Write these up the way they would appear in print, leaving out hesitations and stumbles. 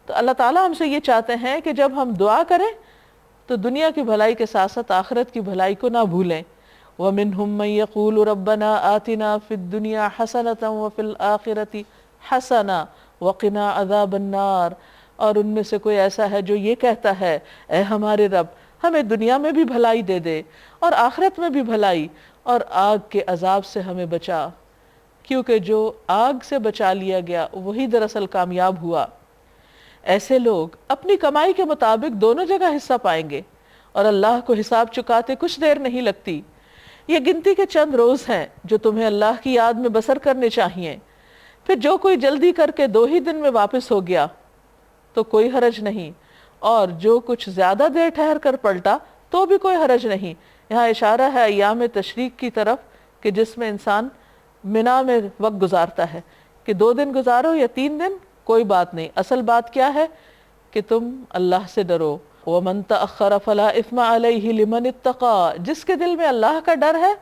تو اللہ تعالیٰ ہم سے یہ چاہتے ہیں کہ جب ہم دعا کریں تو دنیا کی بھلائی کے ساتھ ساتھ آخرت کی بھلائی کو نہ بھولیں. وَمِنْهُمْ مَنْ يَقُولُ رَبَّنَا آتِنَا فِي الدُّنْيَا حَسَنَةً وَفِي الْآخِرَةِ حَسَنَةً وَقِنَا عَذَابَ النَّارِ. اور ان میں سے کوئی ایسا ہے جو یہ کہتا ہے اے ہمارے رب ہمیں دنیا میں بھی بھلائی دے دے اور آخرت میں بھی بھلائی اور آگ کے عذاب سے ہمیں بچا، کیونکہ جو آگ سے بچا لیا گیا وہی دراصل کامیاب ہوا. ایسے لوگ اپنی کمائی کے مطابق دونوں جگہ حصہ پائیں گے اور اللہ کو حساب چکاتے کچھ دیر نہیں لگتی. یہ گنتی کے چند روز ہیں جو تمہیں اللہ کی یاد میں بسر کرنے چاہیے. پھر جو کوئی جلدی کر کے 2 ہی دن میں واپس ہو گیا تو کوئی حرج نہیں، اور جو کچھ زیادہ دیر ٹھہر کر پلٹا تو بھی کوئی حرج نہیں. یہاں اشارہ ہے ایام تشریق کی طرف کہ جس میں انسان منا میں وقت گزارتا ہے، کہ 2 دن گزارو یا 3 دن کوئی بات نہیں. اصل بات کیا ہے کہ تم اللہ سے ڈرو. وَمَن تَأَخَّرَ فَلَا إِثْمَ عَلَيْهِ لِمَنِ اتَّقَى. جس کے دل میں اللہ کا ڈر ہے،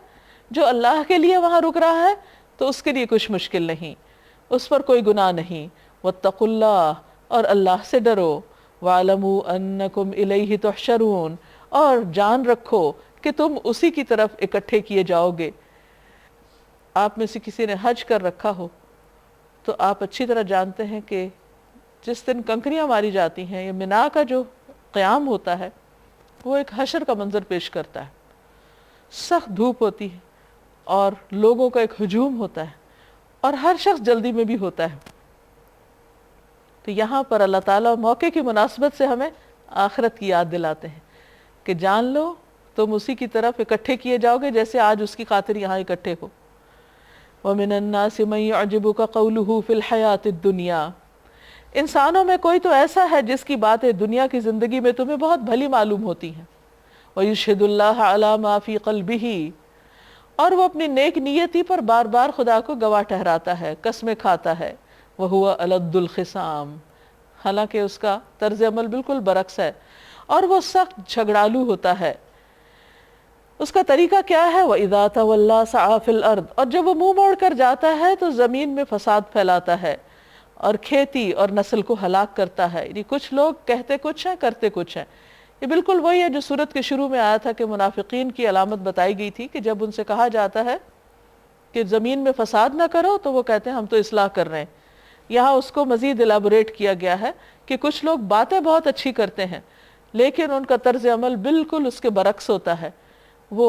جو اللہ کے لیے وہاں رک رہا ہے، تو اس کے لیے کچھ مشکل نہیں، اس پر کوئی گناہ نہیں. وَاتَّقُوا اللَّهَ. اور اللہ سے ڈرو. وَاعْلَمُوا أَنَّكُمْ إِلَيْهِ تُحْشَرُونَ. اور جان رکھو کہ تم اسی کی طرف اکٹھے کیے جاؤ گے. آپ میں سے کسی نے حج کر رکھا ہو تو آپ اچھی طرح جانتے ہیں کہ جس دن کنکریاں ماری جاتی ہیں، یہ منا کا جو قیام ہوتا ہے وہ ایک حشر کا منظر پیش کرتا ہے. سخت دھوپ ہوتی ہے اور لوگوں کا ایک ہجوم ہوتا ہے اور ہر شخص جلدی میں بھی ہوتا ہے. تو یہاں پر اللہ تعالیٰ موقع کی مناسبت سے ہمیں آخرت کی یاد دلاتے ہیں کہ جان لو تم اسی کی طرف اکٹھے کیے جاؤ گے جیسے آج اس کی خاطر یہاں اکٹھے ہو. وَمِنَ النَّاسِ مَن يُعْجِبُكَ قَوْلُهُ فِي الْحَيَاةِ الدُّنْيَا. انسانوں میں کوئی تو ایسا ہے جس کی باتیں دنیا کی زندگی میں تمہیں بہت بھلی معلوم ہوتی ہیں. وَيُشْهِدُ اللَّهَ عَلَى مَا فِي قَلْبِهِ. اور وہ اپنی نیک نیتی پر بار بار خدا کو گواہ ٹھہراتا ہے، قسمیں کھاتا ہے. وَهُوَ أَلَدُّ الْخِصَامِ. حالانکہ اس کا طرز عمل بالکل برعکس ہے اور وہ سخت جھگڑالو ہوتا ہے. اس کا طریقہ کیا ہے؟ وَإِذَا تَوَلَّى سَعَى فِي الْأَرْضِ. اور جب وہ منہ موڑ کر جاتا ہے تو زمین میں فساد پھیلاتا ہے اور کھیتی اور نسل کو ہلاک کرتا ہے. یعنی کچھ لوگ کہتے کچھ ہیں کرتے کچھ ہیں. یہ بالکل وہی ہے جو سورت کے شروع میں آیا تھا کہ منافقین کی علامت بتائی گئی تھی کہ جب ان سے کہا جاتا ہے کہ زمین میں فساد نہ کرو تو وہ کہتے ہیں ہم تو اصلاح کر رہے ہیں. یہاں اس کو مزید الیبوریٹ کیا گیا ہے کہ کچھ لوگ باتیں بہت اچھی کرتے ہیں لیکن ان کا طرز عمل بالکل اس کے برعکس ہوتا ہے. وہ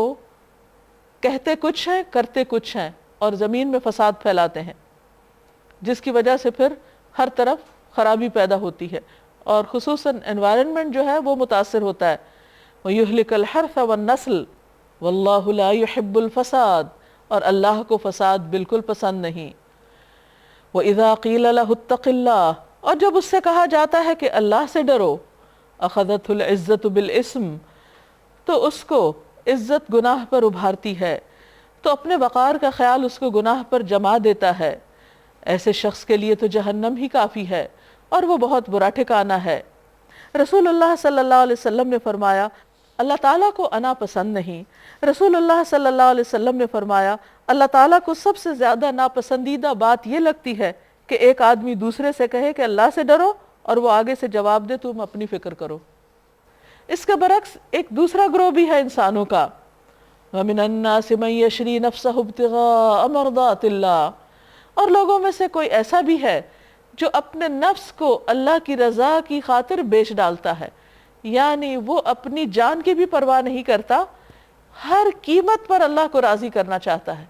کہتے کچھ ہیں کرتے کچھ ہیں اور زمین میں فساد پھیلاتے ہیں، جس کی وجہ سے پھر ہر طرف خرابی پیدا ہوتی ہے اور خصوصاً انوائرنمنٹ جو ہے وہ متاثر ہوتا ہے. وَيُهْلِكَ الْحَرْثَ وَالنَّسْلَ وَاللَّهُ لَا يُحِبُّ الْفَسَادَ. اور اللہ کو فساد بالکل پسند نہیں. وَإِذَا قِيلَ لَهُ اتَّقِ اللَّهِ. اور جب اس سے کہا جاتا ہے کہ اللہ سے ڈرو. أَخَذَتْهُ الْعِزَّةُ بِالْإِثْمِ. تو اس کو عزت گناہ پر ابھارتی ہے، تو اپنے وقار کا خیال اس کو گناہ پر جما دیتا ہے. ایسے شخص کے لیے تو جہنم ہی کافی ہے اور وہ بہت برا ٹھکانہ ہے. رسول اللہ صلی اللہ علیہ وسلم نے فرمایا اللہ تعالیٰ کو انا پسند نہیں. رسول اللہ صلی اللہ علیہ وسلم نے فرمایا اللہ تعالیٰ کو سب سے زیادہ ناپسندیدہ بات یہ لگتی ہے کہ ایک آدمی دوسرے سے کہے کہ اللہ سے ڈرو اور وہ آگے سے جواب دے تم اپنی فکر کرو. اس کے برعکس ایک دوسرا گروہ بھی ہے انسانوں کا. وَمِنَ النَّاسِ مَن يَشْرِي نَفْسَهُ ابْتِغَاءَ مَرْضَاتِ اللَّهِ. اور لوگوں میں سے کوئی ایسا بھی ہے جو اپنے نفس کو اللہ کی رضا کی خاطر بیچ ڈالتا ہے، یعنی وہ اپنی جان کی بھی پرواہ نہیں کرتا، ہر قیمت پر اللہ کو راضی کرنا چاہتا ہے.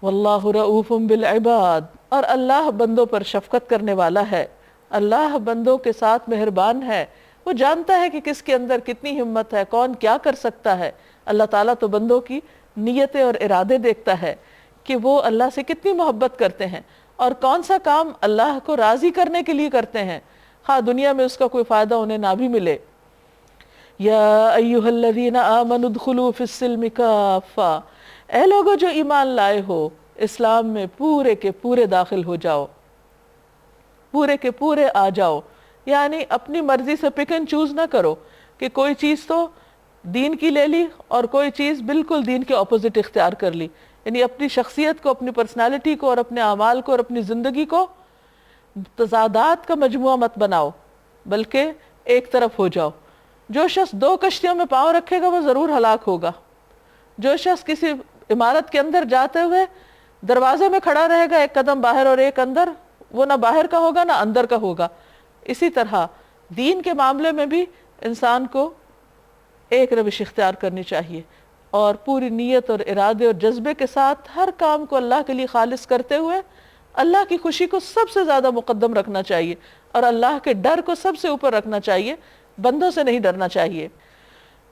وَاللَّهُ رَؤُوفٌ بِالْعِبَادِ. اور اللہ بندوں پر شفقت کرنے والا ہے، اللہ بندوں کے ساتھ مہربان ہے. وہ جانتا ہے کہ کس کے اندر کتنی ہمت ہے، کون کیا کر سکتا ہے. اللہ تعالیٰ تو بندوں کی نیتیں اور ارادے دیکھتا ہے کہ وہ اللہ سے کتنی محبت کرتے ہیں اور کون سا کام اللہ کو راضی کرنے کے لیے کرتے ہیں، ہاں دنیا میں اس کا کوئی فائدہ انہیں نہ بھی ملے. یا ایھا الذین آمنوا ادخلوا فی السلم کافہ. اے لوگو جو ایمان لائے ہو اسلام میں پورے کے پورے داخل ہو جاؤ، پورے کے پورے آ جاؤ. یعنی اپنی مرضی سے پک اینڈ چوز نہ کرو کہ کوئی چیز تو دین کی لے لی اور کوئی چیز بالکل دین کے اپوزٹ اختیار کر لی. یعنی اپنی شخصیت کو، اپنی پرسنالٹی کو اور اپنے اعمال کو اور اپنی زندگی کو تضادات کا مجموعہ مت بناؤ بلکہ ایک طرف ہو جاؤ۔ جو شخص دو کشتیوں میں پاؤں رکھے گا وہ ضرور ہلاک ہوگا۔ جو شخص کسی عمارت کے اندر جاتے ہوئے دروازے میں کھڑا رہے گا، ایک قدم باہر اور ایک اندر، وہ نہ باہر کا ہوگا نہ اندر کا ہوگا۔ اسی طرح دین کے معاملے میں بھی انسان کو ایک روش اختیار کرنی چاہیے اور پوری نیت اور ارادے اور جذبے کے ساتھ ہر کام کو اللہ کے لیے خالص کرتے ہوئے اللہ کی خوشی کو سب سے زیادہ مقدم رکھنا چاہیے اور اللہ کے ڈر کو سب سے اوپر رکھنا چاہیے، بندوں سے نہیں ڈرنا چاہیے۔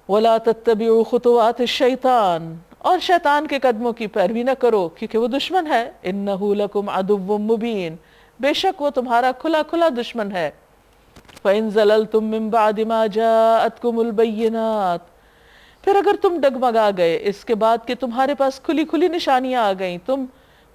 وَلَا تَتَّبِعُوا خُطُوَاتِ الشَّيْطَانِ، اور شیطان کے قدموں کی پیروی نہ کرو کیونکہ وہ دشمن ہے۔ إِنَّهُ لَكُمْ عَدُوٌّ مُبِينٌ، بے شک وہ تمہارا کھلا کھلا دشمن ہے۔ فَإِن زَلَلْتُم مِّن بَعْدِ مَا جَاءَتْكُمُ الْبَيِّنَاتُ، پھر اگر تم ڈگمگا گئے اس کے بعد کہ تمہارے پاس کھلی کھلی نشانیاں آ گئیں، تم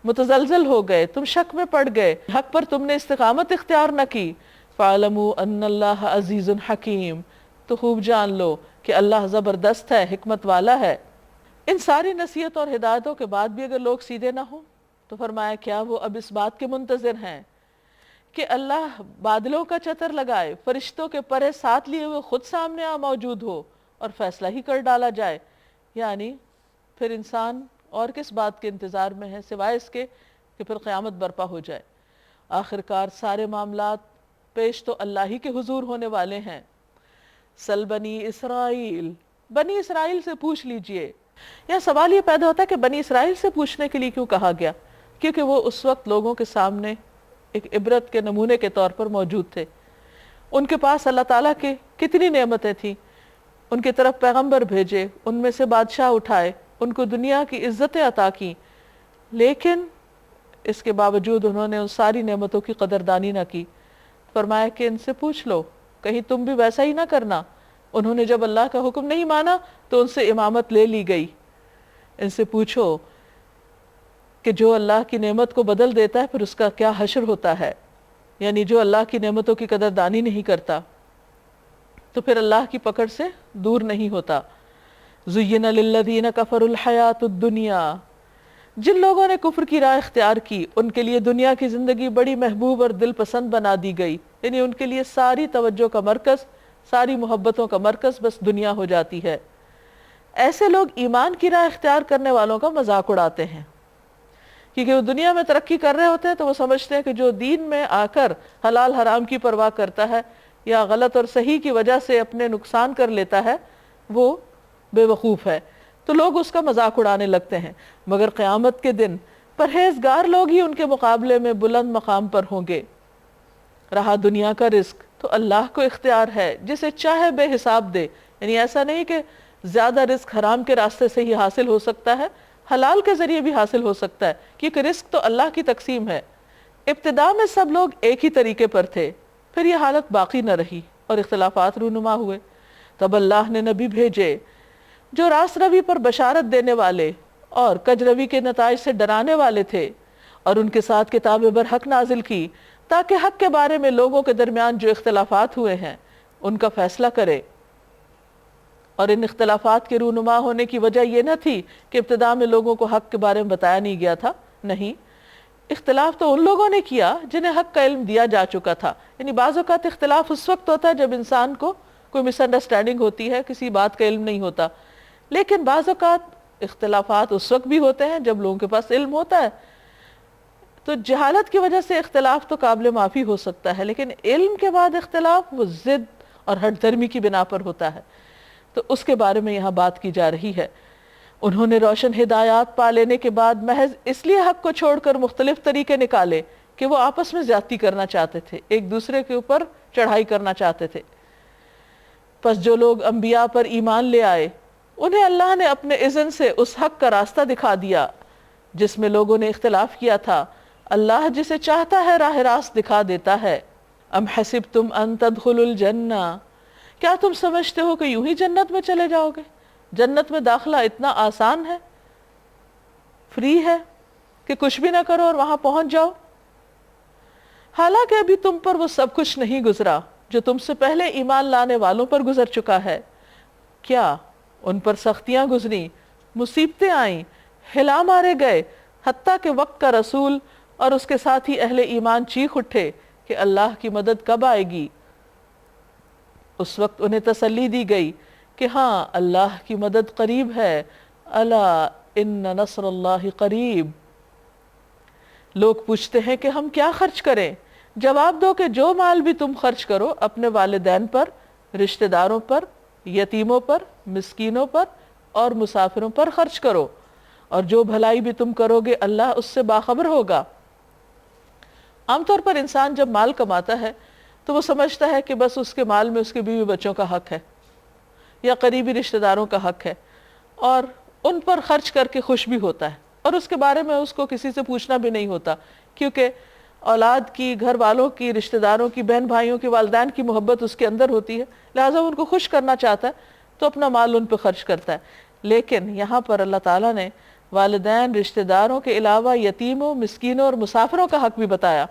متزلزل ہو گئے، تم شک میں پڑ گئے، حق پر تم نے استقامت اختیار نہ کی، فَاعْلَمُوا أَنَّ اللَّهَ عَزِيزٌ حَكِيمٌ، تو خوب جان لو کہ اللہ زبردست ہے، حکمت والا ہے۔ ان ساری نصیحت اور ہدایتوں کے بعد بھی اگر لوگ سیدھے نہ ہوں تو فرمایا کیا وہ اب اس بات کے منتظر ہیں کہ اللہ بادلوں کا چتر لگائے، فرشتوں کے پرے ساتھ لیے ہوئے خود سامنے موجود ہو اور فیصلہ ہی کر ڈالا جائے؟ یعنی پھر انسان اور کس بات کے انتظار میں ہے سوائے اس کے کہ پھر قیامت برپا ہو جائے۔ آخرکار سارے معاملات پیش تو اللہ ہی کے حضور ہونے والے ہیں۔ سل بنی اسرائیل، بنی اسرائیل سے پوچھ لیجئے۔ یہاں سوال یہ پیدا ہوتا ہے کہ بنی اسرائیل سے پوچھنے کے لیے کیوں کہا گیا؟ کیونکہ وہ اس وقت لوگوں کے سامنے ایک عبرت کے نمونے کے طور پر موجود تھے۔ ان کے پاس اللہ تعالیٰ کی کتنی نعمتیں تھیں، ان کی طرف پیغمبر بھیجے، ان میں سے بادشاہ اٹھائے، ان کو دنیا کی عزتیں عطا کی، لیکن اس کے باوجود انہوں نے ان ساری نعمتوں کی قدردانی نہ کی۔ فرمایا کہ ان سے پوچھ لو کہیں تم بھی ویسا ہی نہ کرنا۔ انہوں نے جب اللہ کا حکم نہیں مانا تو ان سے امامت لے لی گئی۔ ان سے پوچھو کہ جو اللہ کی نعمت کو بدل دیتا ہے پھر اس کا کیا حشر ہوتا ہے، یعنی جو اللہ کی نعمتوں کی قدردانی نہیں کرتا تو پھر اللہ کی پکڑ سے دور نہیں ہوتا۔ زُيِّنَ لِلَّذِينَ كَفَرُوا الْحَيَاةُ الدُّنْيَا، جن لوگوں نے کفر کی راہ اختیار کی ان کے لیے دنیا کی زندگی بڑی محبوب اور دل پسند بنا دی گئی، یعنی ان کے لیے ساری توجہ کا مرکز، ساری محبتوں کا مرکز بس دنیا ہو جاتی ہے۔ ایسے لوگ ایمان کی راہ اختیار کرنے والوں کا مذاق اڑاتے ہیں، کیونکہ وہ دنیا میں ترقی کر رہے ہوتے ہیں تو وہ سمجھتے ہیں کہ جو دین میں آ کر حلال حرام کی پرواہ کرتا ہے یا غلط اور صحیح کی وجہ سے اپنے نقصان کر لیتا ہے وہ بے وقوف ہے، تو لوگ اس کا مذاق اڑانے لگتے ہیں۔ مگر قیامت کے دن پرہیزگار لوگ ہی ان کے مقابلے میں بلند مقام پر ہوں گے۔ رہا دنیا کا رزق تو اللہ کو اختیار ہے، جسے چاہے بے حساب دے، یعنی ایسا نہیں کہ زیادہ رزق حرام کے راستے سے ہی حاصل ہو سکتا ہے، حلال کے ذریعے بھی حاصل ہو سکتا ہے، کیونکہ رزق تو اللہ کی تقسیم ہے۔ ابتدا میں سب لوگ ایک ہی طریقے پر تھے، پھر یہ حالت باقی نہ رہی اور اختلافات رونما ہوئے۔ تب اللہ نے نبی بھیجے جو راست روی پر بشارت دینے والے اور کج روی کے نتائج سے ڈرانے والے تھے، اور ان کے ساتھ کتاب برحق نازل کی تاکہ حق کے بارے میں لوگوں کے درمیان جو اختلافات ہوئے ہیں ان کا فیصلہ کرے۔ اور ان اختلافات کے رونما ہونے کی وجہ یہ نہ تھی کہ ابتدا میں لوگوں کو حق کے بارے میں بتایا نہیں گیا تھا، نہیں، اختلاف تو ان لوگوں نے کیا جنہیں حق کا علم دیا جا چکا تھا۔ یعنی بعض اوقات اختلاف اس وقت ہوتا ہے جب انسان کو کوئی مس انڈرسٹینڈنگ ہوتی ہے، کسی بات کا علم نہیں ہوتا، لیکن بعض اوقات اختلافات اس وقت بھی ہوتے ہیں جب لوگوں کے پاس علم ہوتا ہے۔ تو جہالت کی وجہ سے اختلاف تو قابل معافی ہو سکتا ہے، لیکن علم کے بعد اختلاف وہ ضد اور ہٹ درمی کی بنا پر ہوتا ہے، تو اس کے بارے میں یہاں بات کی جا رہی ہے۔ انہوں نے روشن ہدایات پا لینے کے بعد محض اس لیے حق کو چھوڑ کر مختلف طریقے نکالے کہ وہ آپس میں زیادتی کرنا چاہتے تھے، ایک دوسرے کے اوپر چڑھائی کرنا چاہتے تھے۔ پس جو لوگ انبیاء پر ایمان لے آئے انہیں اللہ نے اپنے اذن سے اس حق کا راستہ دکھا دیا جس میں لوگوں نے اختلاف کیا تھا۔ اللہ جسے چاہتا ہے راہ راست دکھا دیتا ہے۔ ام حسبتم ان تدخلوا الجنہ، کیا تم سمجھتے ہو کہ یوں ہی جنت میں چلے جاؤ گے؟ جنت میں داخلہ اتنا آسان ہے، فری ہے کہ کچھ بھی نہ کرو اور وہاں پہنچ جاؤ؟ حالانکہ ابھی تم پر وہ سب کچھ نہیں گزرا جو تم سے پہلے ایمان لانے والوں پر گزر چکا ہے۔ کیا ان پر سختیاں گزری، مصیبتیں آئیں، ہلا مارے گئے، حتیٰ کہ وقت کا رسول اور اس کے ساتھی اہل ایمان چیخ اٹھے کہ اللہ کی مدد کب آئے گی، اس وقت انہیں تسلی دی گئی کہ ہاں اللہ کی مدد قریب ہے، الا ان نصر اللہ قریب۔ لوگ پوچھتے ہیں کہ ہم کیا خرچ کریں؟ جواب دو کہ جو مال بھی تم خرچ کرو اپنے والدین پر، رشتہ داروں پر، یتیموں پر، مسکینوں پر اور مسافروں پر خرچ کرو، اور جو بھلائی بھی تم کرو گے اللہ اس سے باخبر ہوگا۔ عام طور پر انسان جب مال کماتا ہے تو وہ سمجھتا ہے کہ بس اس کے مال میں اس کے بیوی بچوں کا حق ہے یا قریبی رشتہ داروں کا حق ہے، اور ان پر خرچ کر کے خوش بھی ہوتا ہے، اور اس کے بارے میں اس کو کسی سے پوچھنا بھی نہیں ہوتا، کیونکہ اولاد کی، گھر والوں کی، رشتہ داروں کی، بہن بھائیوں کی، والدین کی محبت اس کے اندر ہوتی ہے، لہٰذا وہ ان کو خوش کرنا چاہتا ہے تو اپنا مال ان پہ خرچ کرتا ہے۔ لیکن یہاں پر اللہ تعالیٰ نے والدین، رشتہ داروں کے علاوہ یتیموں، مسکینوں اور مسافروں کا حق بھی بتایا،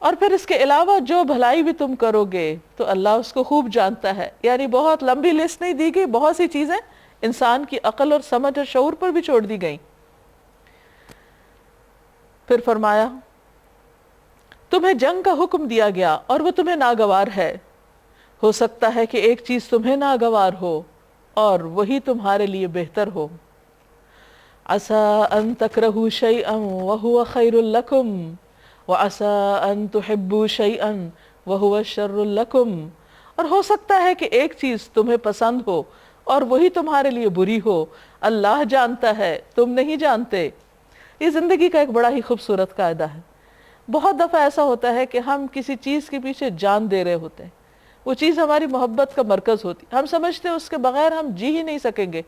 اور پھر اس کے علاوہ جو بھلائی بھی تم کرو گے تو اللہ اس کو خوب جانتا ہے۔ یعنی بہت لمبی لسٹ نہیں دی گئی، بہت سی چیزیں انسان کی عقل اور سمجھ اور شعور پر بھی چھوڑ دی گئیں۔ پھر فرمایا تمہیں جنگ کا حکم دیا گیا اور وہ تمہیں ناگوار ہے، ہو سکتا ہے کہ ایک چیز تمہیں ناگوار ہو اور وہی تمہارے لیے بہتر ہو۔ عَسَىٰ أَن تَكْرَهُوا شَيْئًا وَهُوَ خَيْرٌ لَكُمْ وَعَسَىٰ أَن تُحِبُّوا شَيْئًا وَهُوَ شَرٌّ لَكُمْ، اور ہو سکتا ہے کہ ایک چیز تمہیں پسند ہو اور وہی تمہارے لیے بری ہو، اللہ جانتا ہے تم نہیں جانتے۔ یہ زندگی کا ایک بڑا ہی خوبصورت قاعدہ ہے۔ بہت دفعہ ایسا ہوتا ہے کہ ہم کسی چیز کے پیچھے جان دے رہے ہوتے ہیں، وہ چیز ہماری محبت کا مرکز ہوتی، ہم سمجھتے ہیں اس کے بغیر ہم جی ہی نہیں سکیں گے،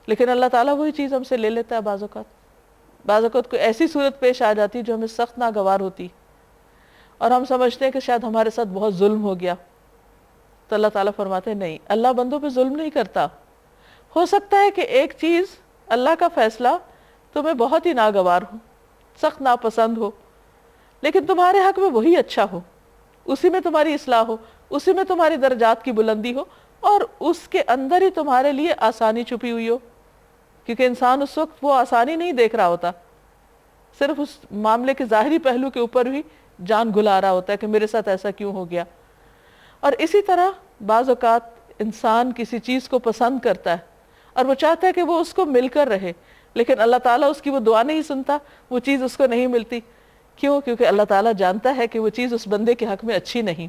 لیکن اللہ تعالیٰ وہی چیز ہم سے لے لیتا ہے۔ بعض اوقات کوئی ایسی صورت پیش آ جاتی جو ہمیں سخت ناگوار ہوتی اور ہم سمجھتے ہیں کہ شاید ہمارے ساتھ بہت ظلم ہو گیا، تو اللہ تعالیٰ فرماتے ہیں نہیں، اللہ بندوں پہ ظلم نہیں کرتا۔ ہو سکتا ہے کہ ایک چیز، اللہ کا فیصلہ تمہیں بہت ہی ناگوار ہو، سخت ناپسند ہو، لیکن تمہارے حق میں وہی اچھا ہو، اسی میں تمہاری اصلاح ہو، اسی میں تمہاری درجات کی بلندی ہو، اور اس کے اندر ہی تمہارے لیے آسانی چھپی ہوئی ہو، کیونکہ انسان اس وقت وہ آسانی نہیں دیکھ رہا ہوتا، صرف اس معاملے کے ظاہری پہلو کے اوپر بھی جان گھلا رہا ہوتا ہے کہ میرے ساتھ ایسا کیوں ہو گیا۔ اور اسی طرح بعض اوقات انسان کسی چیز کو پسند کرتا ہے اور وہ چاہتا ہے کہ وہ اس کو مل کر رہے، لیکن اللہ تعالیٰ اس کی وہ دعا نہیں سنتا، وہ چیز اس کو نہیں ملتی۔ کیوں؟ کیونکہ اللہ تعالیٰ جانتا ہے کہ وہ چیز اس بندے کے حق میں اچھی نہیں۔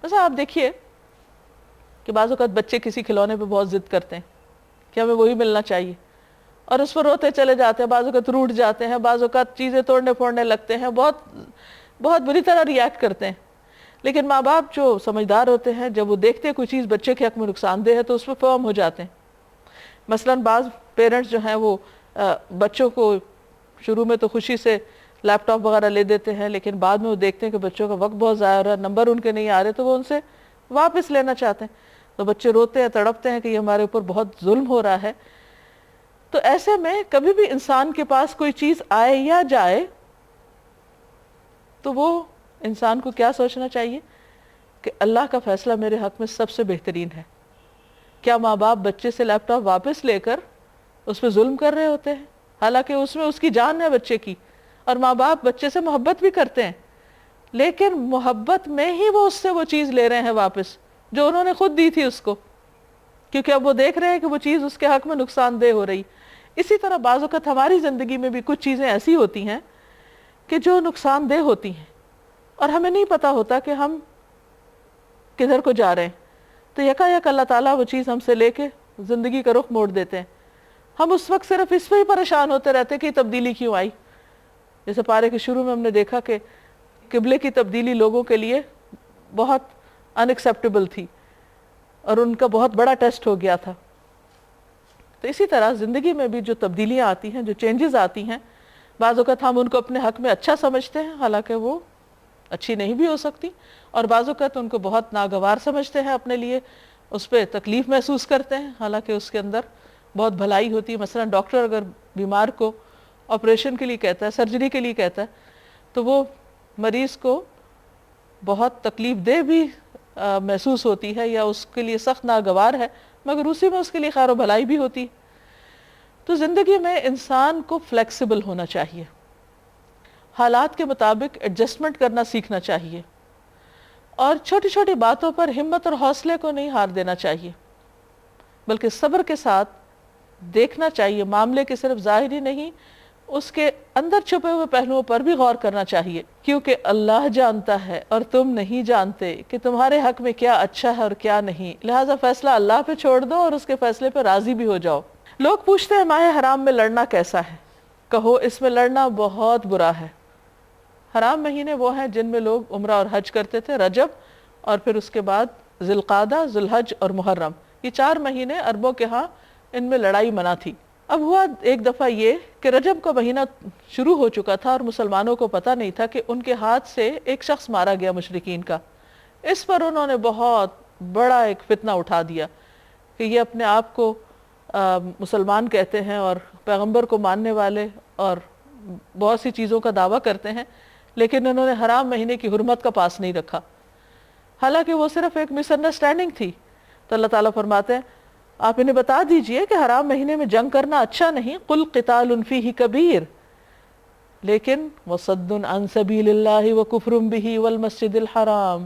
مثلا آپ دیکھیے کہ بعض اوقات بچے کسی کھلونے پہ بہت ضد کرتے ہیں کہ ہمیں وہی ملنا چاہیے، اور اس پر روتے چلے جاتے ہیں، بعض اوقات روٹ جاتے ہیں، بعض اوقات چیزیں توڑنے پھوڑنے لگتے ہیں، بہت بری طرح ریاکٹ کرتے ہیں۔ لیکن ماں باپ جو سمجھدار ہوتے ہیں، جب وہ دیکھتے ہیں کوئی چیز بچے کے حق میں نقصان دہ ہے تو اس پہ فرم ہو جاتے ہیں۔ مثلاً بعض پیرنٹس جو ہیں وہ بچوں کو شروع میں تو خوشی سے لیپ ٹاپ وغیرہ لے دیتے ہیں، لیکن بعد میں وہ دیکھتے ہیں کہ بچوں کا وقت بہت ضائع ہو رہا ہے، نمبر ان کے نہیں آ رہے، تو وہ ان سے واپس لینا چاہتے ہیں، تو بچے روتے ہیں، تڑپتے ہیں کہ یہ ہمارے اوپر بہت ظلم ہو رہا ہے۔ تو ایسے میں کبھی بھی انسان کے پاس کوئی چیز آئے یا جائے تو وہ انسان کو کیا سوچنا چاہیے کہ اللہ کا فیصلہ میرے حق میں سب سے بہترین ہے۔ کیا ماں باپ بچے سے لیپ ٹاپ واپس لے کر اس پہ ظلم کر رہے ہوتے ہیں؟ حالانکہ اس میں اس کی جان ہے بچے کی، اور ماں باپ بچے سے محبت بھی کرتے ہیں، لیکن محبت میں ہی وہ اس سے وہ چیز لے رہے ہیں واپس جو انہوں نے خود دی تھی اس کو، کیونکہ اب وہ دیکھ رہے ہیں کہ وہ چیز اس کے حق میں نقصان دہ ہو رہی۔ اسی طرح بعض اوقات ہماری زندگی میں بھی کچھ چیزیں ایسی ہوتی ہیں کہ جو نقصان دہ ہوتی ہیں اور ہمیں نہیں پتا ہوتا کہ ہم کدھر کو جا رہے ہیں، تو یکا یک اللہ تعالیٰ وہ چیز ہم سے لے کے زندگی کا رخ موڑ دیتے ہیں۔ ہم اس وقت صرف اس پہ ہی پریشان ہوتے رہتے کہ تبدیلی کیوں آئی۔ جیسے پارے کے شروع میں ہم نے دیکھا کہ قبلے کی تبدیلی لوگوں کے لیے بہت ان ایکسیپٹیبل تھی اور ان کا بہت بڑا ٹیسٹ ہو گیا تھا۔ تو اسی طرح زندگی میں بھی جو تبدیلیاں آتی ہیں، جو چینجز آتی ہیں، بعض اوقات ہم ان کو اپنے حق میں اچھا سمجھتے ہیں، حالانکہ وہ اچھی نہیں بھی ہو سکتی، اور بعض اوقات ان کو بہت ناگوار سمجھتے ہیں، اپنے لیے اس پہ تکلیف محسوس کرتے ہیں، حالانکہ اس کے اندر بہت بھلائی ہوتی ہے۔ مثلا ڈاکٹر اگر بیمار کو آپریشن کے لیے کہتا ہے، سرجری کے لیے کہتا ہے، تو وہ مریض کو بہت تکلیف دہ بھی محسوس ہوتی ہے یا اس کے لیے سخت ناگوار ہے، مگر اسی میں اس کے لیے خیر و بھلائی بھی ہوتی۔ تو زندگی میں انسان کو فلیکسیبل ہونا چاہیے، حالات کے مطابق ایڈجسٹمنٹ کرنا سیکھنا چاہیے، اور چھوٹی چھوٹی باتوں پر ہمت اور حوصلے کو نہیں ہار دینا چاہیے، بلکہ صبر کے ساتھ دیکھنا چاہیے معاملے کے صرف ظاہری نہیں، اس کے اندر چھپے ہوئے پہلوؤں پر بھی غور کرنا چاہیے، کیونکہ اللہ جانتا ہے اور تم نہیں جانتے کہ تمہارے حق میں کیا اچھا ہے اور کیا نہیں، لہٰذا فیصلہ اللہ پہ چھوڑ دو اور اس کے فیصلے پہ راضی بھی ہو جاؤ۔ لوگ پوچھتے ہیں ماہ حرام میں لڑنا کیسا ہے؟ کہو اس میں لڑنا بہت برا ہے۔ حرام مہینے وہ ہیں جن میں لوگ عمرہ اور حج کرتے تھے، رجب اور پھر اس کے بعد ذی القعدہ، ذی الحج اور محرم، یہ 4 مہینے عربوں کے ہاں ان میں لڑائی منع تھی۔ اب ہوا ایک دفعہ یہ کہ رجب کا مہینہ شروع ہو چکا تھا اور مسلمانوں کو پتہ نہیں تھا کہ ان کے ہاتھ سے ایک شخص مارا گیا مشرکین کا۔ اس پر انہوں نے بہت بڑا ایک فتنہ اٹھا دیا کہ یہ اپنے آپ کو مسلمان کہتے ہیں اور پیغمبر کو ماننے والے اور بہت سی چیزوں کا دعویٰ کرتے ہیں، لیکن انہوں نے حرام مہینے کی حرمت کا پاس نہیں رکھا، حالانکہ وہ صرف ایک مس انڈرسٹینڈنگ تھی۔ تو اللہ تعالیٰ فرماتے ہیں آپ انہیں بتا دیجئے کہ حرام مہینے میں جنگ کرنا اچھا نہیں، قل قتال فیہ کبیر لیکن وصد عن سبیل اللہ وکفر بہ والمسجد الحرام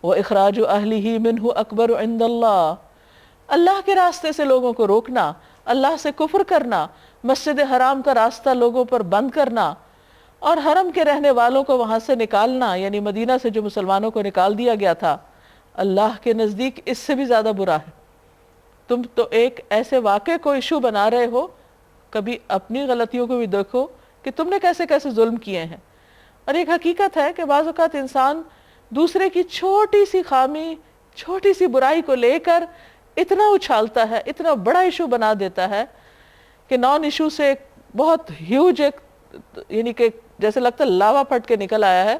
واخراج اہلہ منہ اکبر عند اللہ، اللہ کے راستے سے لوگوں کو روکنا، اللہ سے کفر کرنا، مسجد حرام کا راستہ لوگوں پر بند کرنا، اور حرم کے رہنے والوں کو وہاں سے نکالنا، یعنی مدینہ سے جو مسلمانوں کو نکال دیا گیا تھا، اللہ کے نزدیک اس سے بھی زیادہ برا ہے۔ تم تو ایک ایسے واقعے کو ایشو بنا رہے ہو، کبھی اپنی غلطیوں کو بھی دیکھو کہ تم نے کیسے کیسے ظلم کیے ہیں۔ اور ایک حقیقت ہے کہ بعض اوقات انسان دوسرے کی چھوٹی سی خامی، چھوٹی سی برائی کو لے کر اتنا اچھالتا ہے، اتنا بڑا ایشو بنا دیتا ہے کہ نان ایشو سے ایک بہت ہیوج ایک، یعنی کہ جیسے لگتا ہے لاوا پھٹ کے نکل آیا ہے۔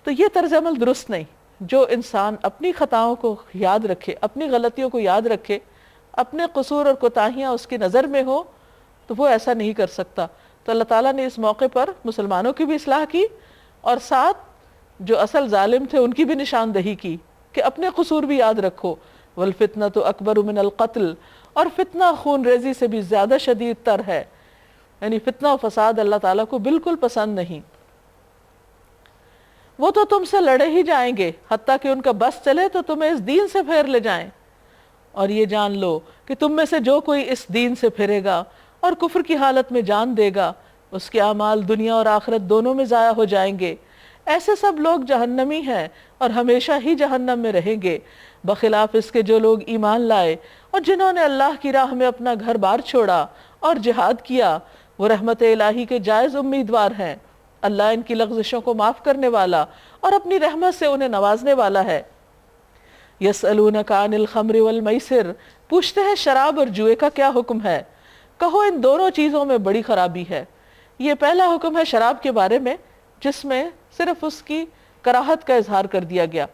تو یہ طرز عمل درست نہیں۔ جو انسان اپنی خطاؤں کو یاد رکھے، اپنی غلطیوں کو یاد رکھے، اپنے قصور اور کوتاہیاں اس کی نظر میں ہو، تو وہ ایسا نہیں کر سکتا۔ تو اللہ تعالیٰ نے اس موقع پر مسلمانوں کی بھی اصلاح کی، اور ساتھ جو اصل ظالم تھے ان کی بھی نشاندہی کی کہ اپنے قصور بھی یاد رکھو۔ والفتنۃ اکبر من القتل، اور فتنہ خون ریزی سے بھی زیادہ شدید تر ہے، یعنی فتنہ و فساد اللہ تعالیٰ کو بالکل پسند نہیں۔ وہ تو تم سے لڑے ہی جائیں گے حتیٰ کہ ان کا بس چلے تو تمہیں اس دین سے پھیر لے جائیں، اور یہ جان لو کہ تم میں سے جو کوئی اس دین سے پھرے گا اور کفر کی حالت میں جان دے گا، اس کے اعمال دنیا اور آخرت دونوں میں ضائع ہو جائیں گے۔ ایسے سب لوگ جہنمی ہیں اور ہمیشہ ہی جہنم میں رہیں گے، بخلاف اس کے جو لوگ ایمان لائے اور جنہوں نے اللہ کی راہ میں اپنا گھر بار چھوڑا اور جہاد کیا، وہ رحمت الہی کے جائز امیدوار ہیں۔ اللہ ان کی لغزشوں کو معاف کرنے والا اور اپنی رحمت سے انہیں نوازنے والا ہے۔ یسألونک عن الخمر والمیسر، پوچھتے ہیں شراب اور جوئے کا کیا حکم ہے؟ کہو ان دونوں چیزوں میں بڑی خرابی ہے۔ یہ پہلا حکم ہے شراب کے بارے میں، جس میں صرف اس کی کراہت کا اظہار کر دیا گیا،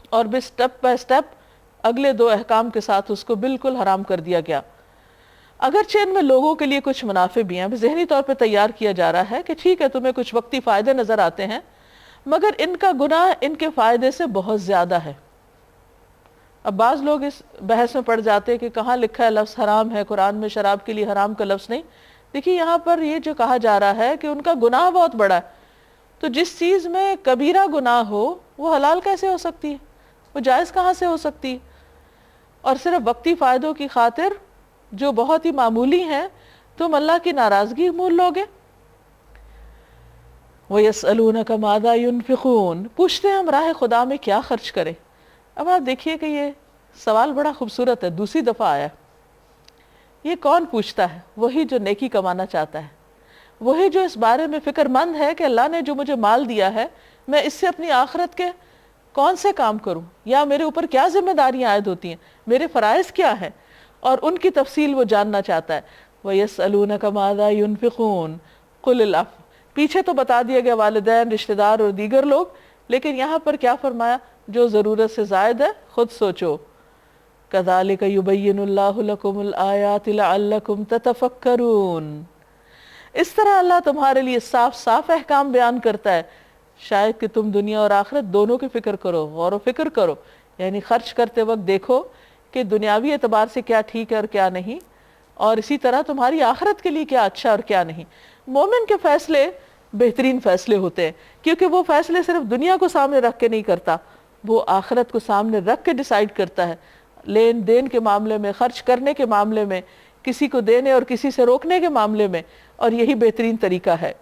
اور بھی سٹیپ بائی سٹیپ اگلے 2 احکام کے ساتھ اس کو بالکل حرام کر دیا گیا۔ اگرچہ ان میں لوگوں کے لیے کچھ منافع بھی ہیں، ذہنی طور پہ تیار کیا جا رہا ہے کہ ٹھیک ہے تمہیں کچھ وقتی فائدے نظر آتے ہیں، مگر ان کا گناہ ان کے فائدے سے بہت زیادہ ہے۔ اب بعض لوگ اس بحث میں پڑ جاتے ہیں کہ کہاں لکھا ہے لفظ حرام ہے قرآن میں، شراب کے لیے حرام کا لفظ نہیں۔ دیکھیے یہاں پر یہ جو کہا جا رہا ہے کہ ان کا گناہ بہت بڑا ہے، تو جس چیز میں کبیرہ گناہ ہو وہ حلال کیسے ہو سکتی ہے، وہ جائز کہاں سے ہو سکتی ہے؟ اور صرف وقتی فائدوں کی خاطر جو بہت ہی معمولی ہیں تم اللہ کی ناراضگی مول لوگے۔ وَيَسْأَلُونَكَ مَاذَا يُنْفِقُونَ، پوچھتے ہیں ہم راہ خدا میں کیا خرچ کریں۔ اب آپ دیکھیے کہ یہ سوال بڑا خوبصورت ہے، دوسری دفعہ آیا۔ یہ کون پوچھتا ہے؟ وہی جو نیکی کمانا چاہتا ہے، وہی جو اس بارے میں فکر مند ہے کہ اللہ نے جو مجھے مال دیا ہے میں اس سے اپنی آخرت کے کون سے کام کروں، یا میرے اوپر کیا ذمہ داریاں عائد ہوتی ہیں، میرے فرائض کیا ہیں، اور ان کی تفصیل وہ جاننا چاہتا ہے۔ وَيَسْأَلُونَكَ مَاذَا يُنْفِقُونَ قُلِ الْعَفْوَ، پیچھے تو بتا دیا گیا والدین، رشتہ دار اور دیگر لوگ، لیکن یہاں پر کیا فرمایا؟ جو ضرورت سے زائد ہے خود سوچو۔ كَذَلِكَ يُبَيِّنُ اللَّهُ لَكُمُ الْآيَاتِ لَعَلَّكُمْ تَتَفَكَّرُونَ، اس طرح اللہ تمہارے لیے صاف صاف احکام بیان کرتا ہے، شاید کہ تم دنیا اور آخرت دونوں کی فکر کرو، غور و فکر کرو، یعنی خرچ کرتے وقت دیکھو کہ دنیاوی اعتبار سے کیا ٹھیک ہے اور کیا نہیں، اور اسی طرح تمہاری آخرت کے لیے کیا اچھا اور کیا نہیں۔ مومن کے فیصلے بہترین فیصلے ہوتے ہیں، کیونکہ وہ فیصلے صرف دنیا کو سامنے رکھ کے نہیں کرتا، وہ آخرت کو سامنے رکھ کے ڈیسائیڈ کرتا ہے، لین دین کے معاملے میں، خرچ کرنے کے معاملے میں، کسی کو دینے اور کسی سے روکنے کے معاملے میں، اور یہی بہترین طریقہ ہے۔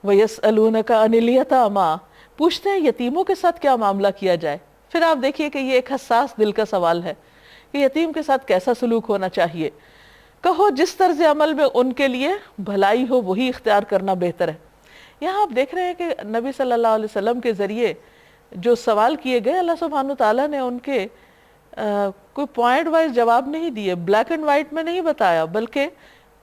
وَيَسْأَلُونَكَ عَنِ الْيَتَامَى، پوچھتے ہیں یتیموں کے ساتھ کیا معاملہ کیا جائے۔ پھر آپ دیکھیے کہ یہ ایک حساس دل کا سوال ہے کہ یتیم کے ساتھ کیسا سلوک ہونا چاہیے۔ کہو جس طرز عمل میں ان کے لیے بھلائی ہو وہی اختیار کرنا بہتر ہے۔ یہاں آپ دیکھ رہے ہیں کہ نبی صلی اللہ علیہ وسلم کے ذریعے جو سوال کیے گئے، اللہ سبحانہ تعالیٰ نے ان کے کوئی پوائنٹ وائز جواب نہیں دیے، بلیک اینڈ وائٹ میں نہیں بتایا، بلکہ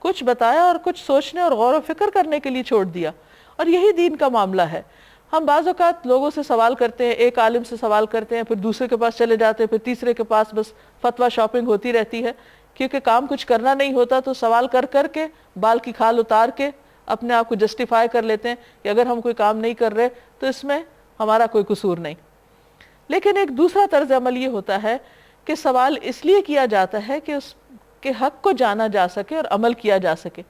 کچھ بتایا اور کچھ سوچنے اور غور و فکر کرنے کے لیے چھوڑ دیا، اور یہی دین کا معاملہ ہے۔ ہم بعض اوقات لوگوں سے سوال کرتے ہیں، ایک عالم سے سوال کرتے ہیں، پھر دوسرے کے پاس چلے جاتے ہیں، پھر تیسرے کے پاس، بس فتویٰ شاپنگ ہوتی رہتی ہے، کیونکہ کام کچھ کرنا نہیں ہوتا تو سوال کر کر کے بال کی کھال اتار کے اپنے آپ کو جسٹیفائی کر لیتے ہیں کہ اگر ہم کوئی کام نہیں کر رہے تو اس میں ہمارا کوئی قصور نہیں۔ لیکن ایک دوسرا طرز عمل یہ ہوتا ہے کہ سوال اس لیے کیا جاتا ہے کہ اس کے حق کو جانا جا سکے اور عمل کیا جا سکے۔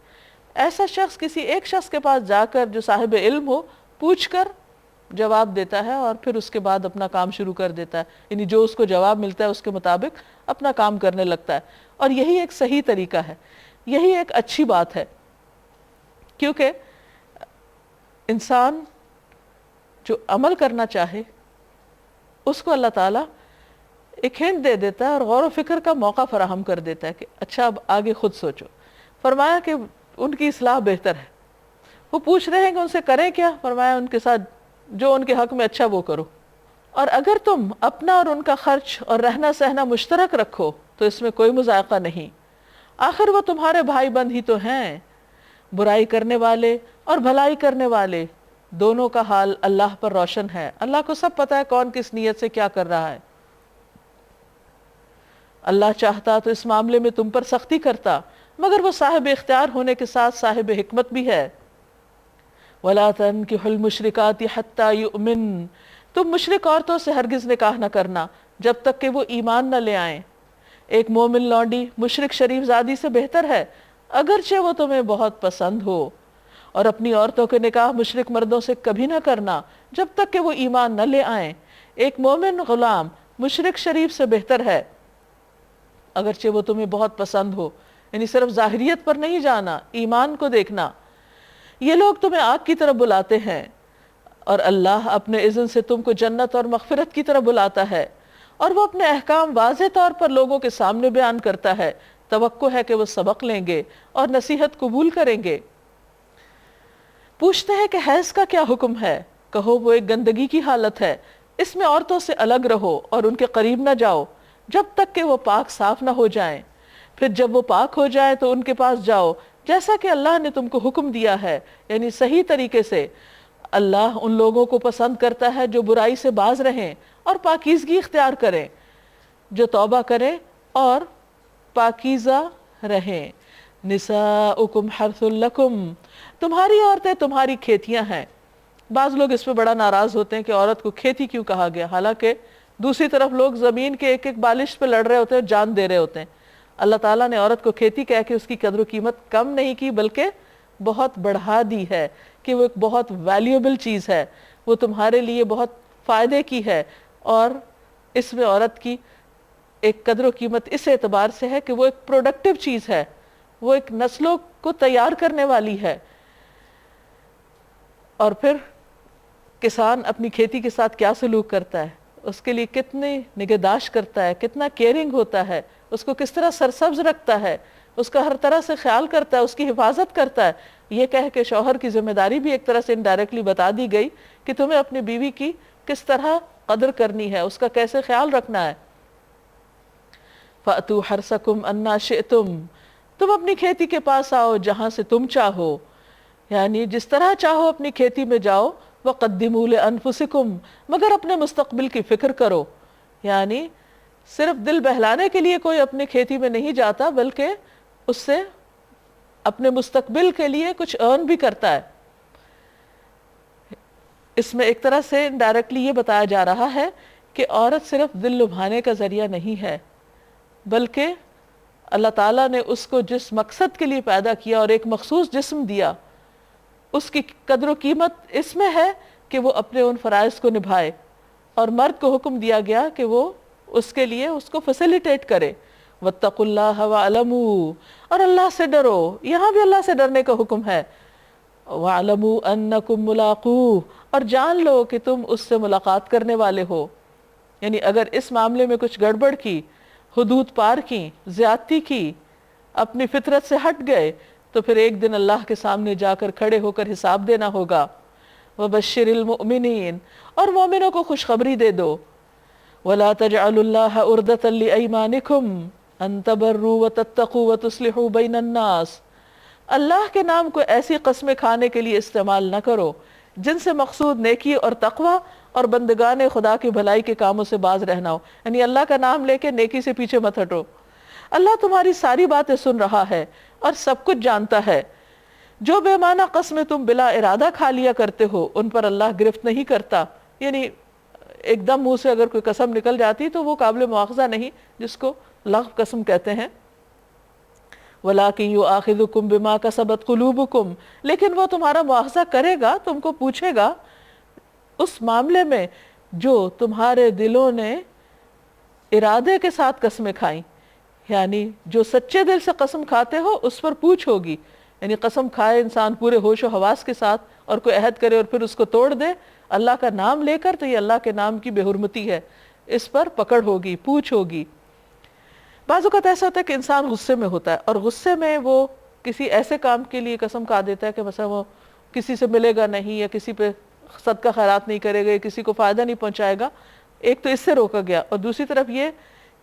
ایسا شخص کسی ایک شخص کے پاس جا کر جو صاحب علم ہو، پوچھ کر جواب دیتا ہے اور پھر اس کے بعد اپنا کام شروع کر دیتا ہے، یعنی جو اس کو جواب ملتا ہے اس کے مطابق اپنا کام کرنے لگتا ہے، اور یہی ایک صحیح طریقہ ہے، یہی ایک اچھی بات ہے، کیونکہ انسان جو عمل کرنا چاہے اس کو اللہ تعالیٰ ایک ہنٹ دے دیتا ہے اور غور و فکر کا موقع فراہم کر دیتا ہے کہ اچھا اب آگے خود سوچو۔ فرمایا کہ ان کی اصلاح بہتر ہے۔ وہ پوچھ رہے ہیں کہ ان سے کریں کیا؟ فرمایا ان کے ساتھ جو ان کے حق میں اچھا وہ کرو، اور اگر تم اپنا اور ان کا خرچ اور رہنا سہنا مشترک رکھو تو اس میں کوئی مذائقہ نہیں، آخر وہ تمہارے بھائی بند ہی تو ہیں۔ برائی کرنے والے اور بھلائی کرنے والے دونوں کا حال اللہ پر روشن ہے، اللہ کو سب پتہ ہے کون کس نیت سے کیا کر رہا ہے۔ اللہ چاہتا تو اس معاملے میں تم پر سختی کرتا، مگر وہ صاحب اختیار ہونے کے ساتھ صاحب حکمت بھی ہے۔ وَلَا تَنْكِحُوا الْمُشْرِكَاتِ حَتَّى يُؤْمِنْ، تم مشرک عورتوں سے ہرگز نکاح نہ کرنا جب تک کہ وہ ایمان نہ لے آئیں۔ ایک مومن لونڈی مشرک شریف زادی سے بہتر ہے، اگرچہ وہ تمہیں بہت پسند ہو، اور اپنی عورتوں کے نکاح مشرک مردوں سے کبھی نہ کرنا جب تک کہ وہ ایمان نہ لے آئیں۔ ایک مومن غلام مشرک شریف سے بہتر ہے، اگرچہ وہ تمہیں بہت پسند ہو، یعنی صرف ظاہریت پر نہیں جانا، ایمان کو دیکھنا۔ یہ لوگ تمہیں آگ کی طرف بلاتے ہیں، اور اللہ اپنے اذن سے تم کو جنت اور مغفرت کی طرف بلاتا ہے، اور وہ اپنے احکام واضح طور پر لوگوں کے سامنے بیان کرتا ہے۔ توقع ہے کہ وہ سبق لیں گے اور نصیحت قبول کریں گے۔ پوچھتے ہیں کہ حیض کا کیا حکم ہے؟ کہو وہ ایک گندگی کی حالت ہے، اس میں عورتوں سے الگ رہو اور ان کے قریب نہ جاؤ جب تک کہ وہ پاک صاف نہ ہو جائیں، پھر جب وہ پاک ہو جائیں تو ان کے پاس جاؤ جیسا کہ اللہ نے تم کو حکم دیا ہے، یعنی صحیح طریقے سے۔ اللہ ان لوگوں کو پسند کرتا ہے جو برائی سے باز رہیں اور پاکیزگی اختیار کریں، جو توبہ کریں اور پاکیزہ رہیں۔ نساؤکم حرث لکم، تمہاری عورتیں تمہاری کھیتیاں ہیں۔ بعض لوگ اس پہ بڑا ناراض ہوتے ہیں کہ عورت کو کھیتی کیوں کہا گیا، حالانکہ دوسری طرف لوگ زمین کے ایک ایک بالش پہ لڑ رہے ہوتے ہیں، جان دے رہے ہوتے ہیں۔ اللہ تعالیٰ نے عورت کو کھیتی کہہ کے اس کی قدر و قیمت کم نہیں کی، بلکہ بہت بڑھا دی ہے کہ وہ ایک بہت ویلیوبل چیز ہے، وہ تمہارے لیے بہت فائدے کی ہے، اور اس میں عورت کی ایک قدر و قیمت اس اعتبار سے ہے کہ وہ ایک پروڈکٹیو چیز ہے، وہ ایک نسلوں کو تیار کرنے والی ہے۔ اور پھر کسان اپنی کھیتی کے ساتھ کیا سلوک کرتا ہے، اس کے لیے کتنی نگہداشت کرتا ہے، کتنا کیئرنگ ہوتا ہے، اس کو کس طرح سرسبز رکھتا ہے، اس کا ہر طرح سے خیال کرتا ہے، اس کی حفاظت کرتا ہے۔ یہ کہہ کے شوہر کی ذمہ داری بھی ایک طرح سے انڈائریکٹلی بتا دی گئی کہ تمہیں اپنی بیوی کی کس طرح قدر کرنی ہے، اس کا کیسے خیال رکھنا ہے۔ فَأْتُوا حَرْثَكُمْ أَنَّا شِئْتُمْ، تم اپنی کھیتی کے پاس آؤ جہاں سے تم چاہو، یعنی جس طرح چاہو اپنی کھیتی میں جاؤ۔ وَقَدِّمُوا لِأَنفُسِكُمْ، مگر اپنے مستقبل کی فکر کرو، یعنی صرف دل بہلانے کے لیے کوئی اپنی کھیتی میں نہیں جاتا، بلکہ اس سے اپنے مستقبل کے لیے کچھ ارن بھی کرتا ہے۔ اس میں ایک طرح سے انڈائریکٹلی یہ بتایا جا رہا ہے کہ عورت صرف دل لبھانے کا ذریعہ نہیں ہے، بلکہ اللہ تعالیٰ نے اس کو جس مقصد کے لیے پیدا کیا اور ایک مخصوص جسم دیا، اس کی قدر و قیمت اس میں ہے کہ وہ اپنے ان فرائض کو نبھائے، اور مرد کو حکم دیا گیا کہ وہ اس کے لیے اس کو فیسیلیٹیٹ کرے. واتقوا اللہ واعلموا، اور اللہ سے ڈرو، یہاں بھی اللہ سے ڈرنے کا حکم ہے. واعلموا انکم ملاقوہ، اور جان لو کہ تم اس سے ملاقات کرنے والے ہو. یعنی اگر اس معاملے میں کچھ گڑبڑ کی، حدود پار کی، زیادتی کی، اپنی فطرت سے ہٹ گئے، تو پھر ایک دن اللہ کے سامنے جا کر کھڑے ہو کر حساب دینا ہوگا. وبشر المؤمنین، اور مومنوں کو خوشخبری دے دو. ولا تجعلوا اللہ عرضۃ لایمانکم ان تبروا وتتقوا وتصلحوا بین الناس، اللہ کے نام کو ایسی قسمیں کھانے کے لیے استعمال نہ کرو جن سے مقصود نیکی اور تقوی اور بندگان خدا کی بھلائی کے کاموں سے باز رہنا ہو. یعنی اللہ کا نام لے کے نیکی سے پیچھے مت ہٹو. اللہ تمہاری ساری باتیں سن رہا ہے اور سب کچھ جانتا ہے. جو بے معنی قسمیں تم بلا ارادہ کھا لیا کرتے ہو ان پر اللہ گرفت نہیں کرتا. یعنی ایک دم منہ سے اگر کوئی قسم نکل جاتی تو وہ قابل مواخذہ نہیں، جس کو لغو قسم کہتے ہیں. وَلَٰكِن يُؤَاخِذُكُم بِمَا كَسَبَتْ قُلُوبُكُم، لیکن وہ تمہارا مواخذہ کرے گا، تم کو پوچھے گا اس معاملے میں جو تمہارے دلوں نے ارادے کے ساتھ قسمیں کھائیں. یعنی جو سچے دل سے قسم کھاتے ہو اس پر پوچھ ہوگی. یعنی قسم کھائے انسان پورے ہوش و حواس کے ساتھ اور کوئی عہد کرے اور پھر اس کو توڑ دے اللہ کا نام لے کر، تو یہ اللہ کے نام کی بے حرمتی ہے، اس پر پکڑ ہوگی، پوچھ ہوگی. بعض اوقات ایسا ہوتا ہے کہ انسان غصے میں ہوتا ہے اور غصے میں وہ کسی ایسے کام کے لیے قسم کھا دیتا ہے کہ مثلا وہ کسی سے ملے گا نہیں، یا کسی پہ صدقہ خیرات نہیں کرے گا، یا کسی کو فائدہ نہیں پہنچائے گا. ایک تو اس سے روکا گیا، اور دوسری طرف یہ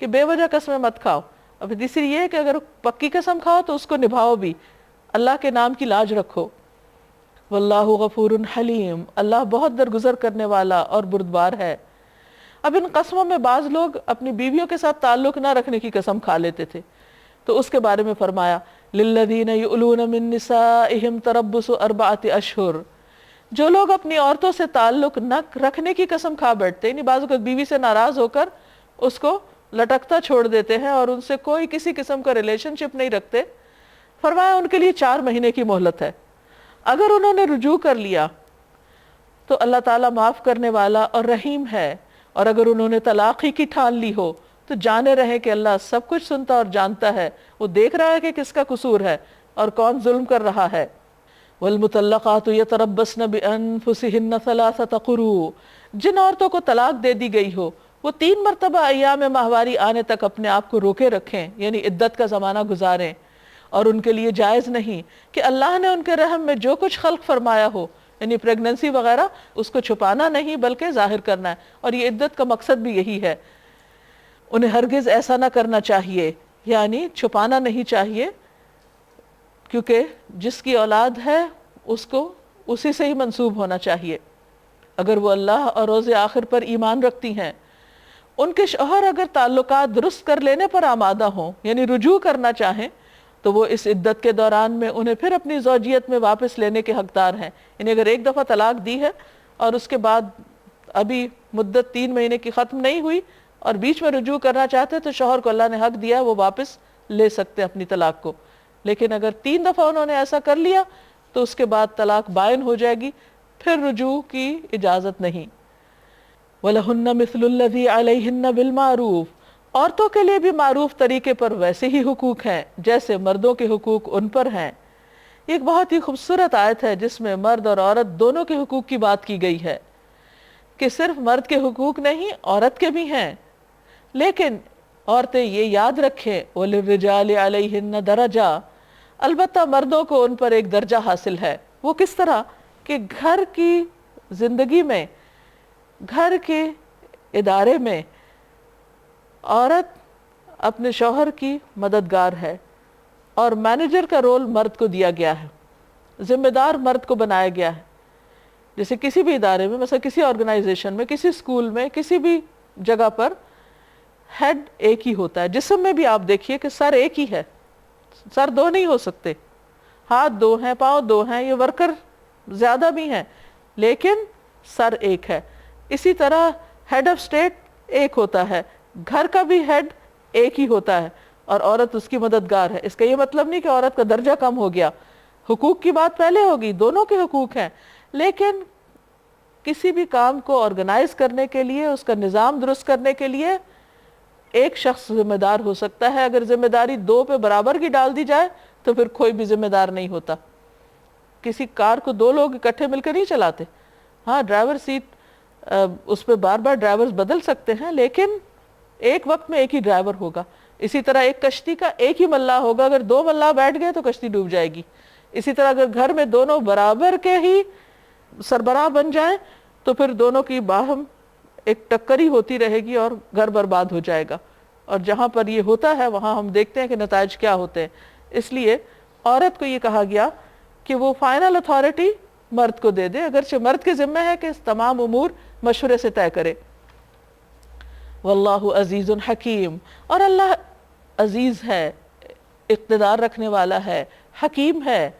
کہ بے وجہ قسمیں مت کھاؤ. اور پھر تیسری یہ کہ اگر پکی قسم کھاؤ تو اس کو نبھاؤ بھی، اللہ کے نام کی لاج رکھو. واللہ غفور حلیم، اللہ بہت درگزر کرنے والا اور بردبار ہے. اب ان قسموں میں بعض لوگ اپنی بیویوں کے ساتھ تعلق نہ رکھنے کی قسم کھا لیتے تھے، تو اس کے بارے میں فرمایا للذین یؤلون من نسائہم تربص 4 اشہر. جو لوگ اپنی عورتوں سے تعلق نہ رکھنے کی قسم کھا بیٹھتے، یعنی بعض اوقات بیوی سے ناراض ہو کر اس کو لٹکتا چھوڑ دیتے ہیں اور ان سے کوئی کسی قسم کا ریلیشن شپ نہیں رکھتے، فرمایا ان کے لیے 4 مہینے کی مہلت ہے. اگر انہوں نے رجوع کر لیا تو اللہ تعالیٰ معاف کرنے والا اور رحیم ہے، اور اگر انہوں نے طلاق ہی کی ٹھان لی ہو تو جانے رہے کہ اللہ سب کچھ سنتا اور جانتا ہے، وہ دیکھ رہا ہے کہ کس کا قصور ہے اور کون ظلم کر رہا ہے. والمطلقات یتربصن بانفسہن 3 قروء، جن عورتوں کو طلاق دے دی گئی ہو وہ 3 مرتبہ ایام ماہواری آنے تک اپنے آپ کو روکے رکھیں، یعنی عدت کا زمانہ گزاریں. اور ان کے لیے جائز نہیں کہ اللہ نے ان کے رحم میں جو کچھ خلق فرمایا ہو، یعنی پریگننسی وغیرہ، اس کو چھپانا نہیں بلکہ ظاہر کرنا ہے. اور یہ عدت کا مقصد بھی یہی ہے. انہیں ہرگز ایسا نہ کرنا چاہیے، یعنی چھپانا نہیں چاہیے، کیونکہ جس کی اولاد ہے اس کو اسی سے ہی منسوب ہونا چاہیے اگر وہ اللہ اور روز آخر پر ایمان رکھتی ہیں. ان کے شوہر اگر تعلقات درست کر لینے پر آمادہ ہوں، یعنی رجوع کرنا چاہیں، تو وہ اس عدت کے دوران میں انہیں پھر اپنی زوجیت میں واپس لینے کے حقدار ہیں. یعنی اگر ایک دفعہ طلاق دی ہے اور اس کے بعد ابھی مدت 3 مہینے کی ختم نہیں ہوئی اور بیچ میں رجوع کرنا چاہتے تو شوہر کو اللہ نے حق دیا وہ واپس لے سکتے اپنی طلاق کو. لیکن اگر 3 دفعہ انہوں نے ایسا کر لیا تو اس کے بعد طلاق بائن ہو جائے گی، پھر رجوع کی اجازت نہیں. وَلَهُنَّ مِثْلُ الَّذِي عَلَيْهِنَّ بِالْمَعْرُوفِ، عورتوں کے لیے بھی معروف طریقے پر ویسے ہی حقوق ہیں جیسے مردوں کے حقوق ان پر ہیں. یہ ایک بہت ہی خوبصورت آیت ہے جس میں مرد اور عورت دونوں کے حقوق کی بات کی گئی ہے، کہ صرف مرد کے حقوق نہیں عورت کے بھی ہیں. لیکن عورتیں یہ یاد رکھیں وَلِلرِّجَالِ عَلَيْهِنَّ دَرَجَةٌ، البتہ مردوں کو ان پر ایک درجہ حاصل ہے. وہ کس طرح کہ گھر کی زندگی میں، گھر کے ادارے میں عورت اپنے شوہر کی مددگار ہے، اور مینیجر کا رول مرد کو دیا گیا ہے، ذمہ دار مرد کو بنایا گیا ہے. جیسے کسی بھی ادارے میں، مثلا کسی آرگنائزیشن میں، کسی اسکول میں، کسی بھی جگہ پر ہیڈ ایک ہی ہوتا ہے. جسم میں بھی آپ دیکھیے کہ سر ایک ہی ہے، سر 2 نہیں ہو سکتے، ہاتھ 2 ہیں، پاؤں 2 ہیں، یہ ورکر زیادہ بھی ہیں لیکن سر ایک ہے. اسی طرح ہیڈ آف اسٹیٹ ایک ہوتا ہے، گھر کا بھی ہیڈ ایک ہی ہوتا ہے اور عورت اس کی مددگار ہے. اس کا یہ مطلب نہیں کہ عورت کا درجہ کم ہو گیا. حقوق کی بات پہلے ہوگی، دونوں کے حقوق ہیں، لیکن کسی بھی کام کو آرگنائز کرنے کے لیے، اس کا نظام درست کرنے کے لیے ایک شخص ذمہ دار ہو سکتا ہے. اگر ذمہ داری دو پہ برابر کی ڈال دی جائے تو پھر کوئی بھی ذمہ دار نہیں ہوتا. کسی کار کو دو لوگ اکٹھے مل کر نہیں چلاتے. ہاں ڈرائیور سیٹ اس پہ بار بار ڈرائیورز بدل سکتے ہیں، لیکن ایک وقت میں ایک ہی ڈرائیور ہوگا. اسی طرح ایک کشتی کا ایک ہی ملاح ہوگا، اگر دو ملاح بیٹھ گئے تو کشتی ڈوب جائے گی. اسی طرح اگر گھر میں دونوں برابر کے ہی سربراہ بن جائیں تو پھر دونوں کی باہم ایک ٹکر ہی ہوتی رہے گی اور گھر برباد ہو جائے گا. اور جہاں پر یہ ہوتا ہے وہاں ہم دیکھتے ہیں کہ نتائج کیا ہوتے ہیں. اس لیے عورت کو یہ کہا گیا کہ وہ فائنل اتھارٹی مرد کو دے دے، اگرچہ مرد کے ذمہ ہے کہ تمام امور مشورے سے طے کرے. واللہ عزیز حکیم، اور اللہ عزیز ہے، اقتدار رکھنے والا ہے، حکیم ہے.